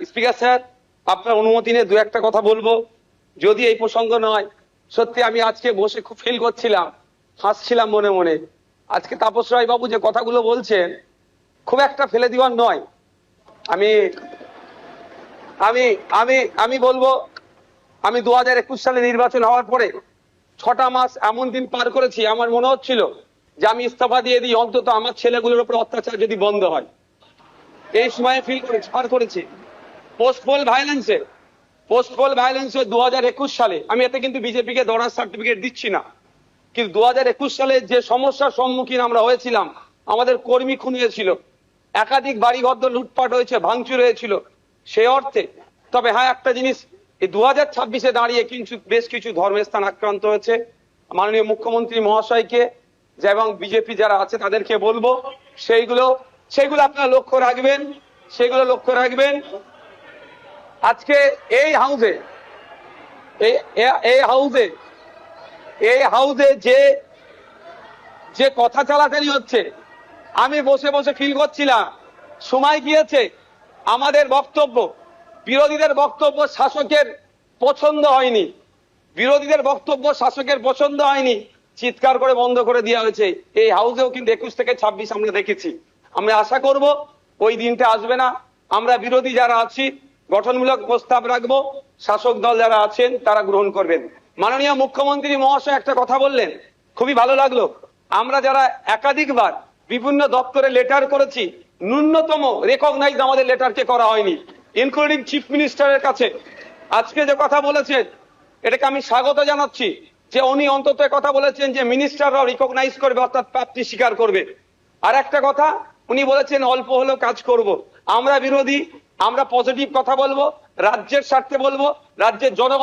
Speaker sir, আপনার অনুমতি নিয়ে দু একটা কথা বলবো, যদি এই প্রসঙ্গ নয়। সত্যি আমি আজকে বসে খুব ফিল করছিলাম, হাসছিলাম মনে মনে। আজকে তাপস রায় বাবু যে কথাগুলো বলছেন খুব একটা ফেলে দেওয়ার নয়। আমি আমি আমি আমি বলবো, আমি 2021 সালে নির্বাচন হওয়ার পরে 6টা মাস এমন দিন পার করেছি, আমার মনে হচ্ছিল যে আমি ইস্তফা দিয়ে দিই, অন্তত আমার ছেলেগুলোর উপর অত্যাচার যদি বন্ধ হয়। এই সময় ফিল করেছি, পার করেছি। পোস্টপোল ভায়োলেন্সে 2021 সালে, আমি এতে কিন্তু বিজেপিকে দৌড়ার সার্টিফিকেট দিচ্ছি না, কিন্তু 2021 সালে যে সমস্যার সম্মুখীন আমরা হয়েছিলাম, আমাদের কর্মী খুন হয়েছিল, একাধিক বাড়িঘর লুটপাট হয়েছে, ভাঙচুর হয়েছিল, সেই অর্থে। তবে হ্যাঁ, একটা জিনিস, এই 2026-এ দাঁড়িয়ে কিন্তু বেশ কিছু ধর্মের স্থান আক্রান্ত হয়েছে। মাননীয় মুখ্যমন্ত্রী মহাশয়কে এবং বিজেপি যারা আছে তাদেরকে বলবো, সেইগুলো আপনারা লক্ষ্য রাখবেন, সেগুলো লক্ষ্য রাখবেন। আজকে এই হাউসে যে কথা চালাচালি হচ্ছে, আমি বসে বসে ফিল করছিলাম সময় গিয়েছে আমাদের বক্তব্য, বিরোধীদের বক্তব্য শাসকের পছন্দ হয়নি, চিৎকার করে বন্ধ করে দেওয়া হয়েছে। এই হাউসেও কিন্তু 21 থেকে 26 আমরা দেখেছি। আমরা আশা করব ওই দিনটা আসবে না। আমরা বিরোধী যারা আছি গঠনমূলক প্রস্তাব রাখবো, শাসক দল যারা আছেন তারা গ্রহণ করবেন। মাননীয় মুখ্যমন্ত্রী মহাশয় একটা কথা বললেন, খুবই ভালো লাগলো। আমরা যারা একাধিকবার বিভিন্ন দপ্তরে লেটার করেছি, ন্যূনতম রেকগনাইজ আমাদের লেটারকে করা হয়নি, ইনক্লুডিং চিফ মিনিস্টারের কাছে। আজকে যে কথা বলেছেন এটাকে আমি স্বাগত জানাচ্ছি, যে উনি অন্তত কথা বলেছেন যে মিনিস্টাররাও রিকগনাইজ করবে, অর্থাৎ প্রাপ্তি স্বীকার করবে। আর একটা কথা উনি বলেছেন অল্প হলেও কাজ করব। আমরা বিরোধী, আমরা পজিটিভ কথা বলবো, রাজ্যের স্বার্থে বলবো, রাজ্যের জনগণ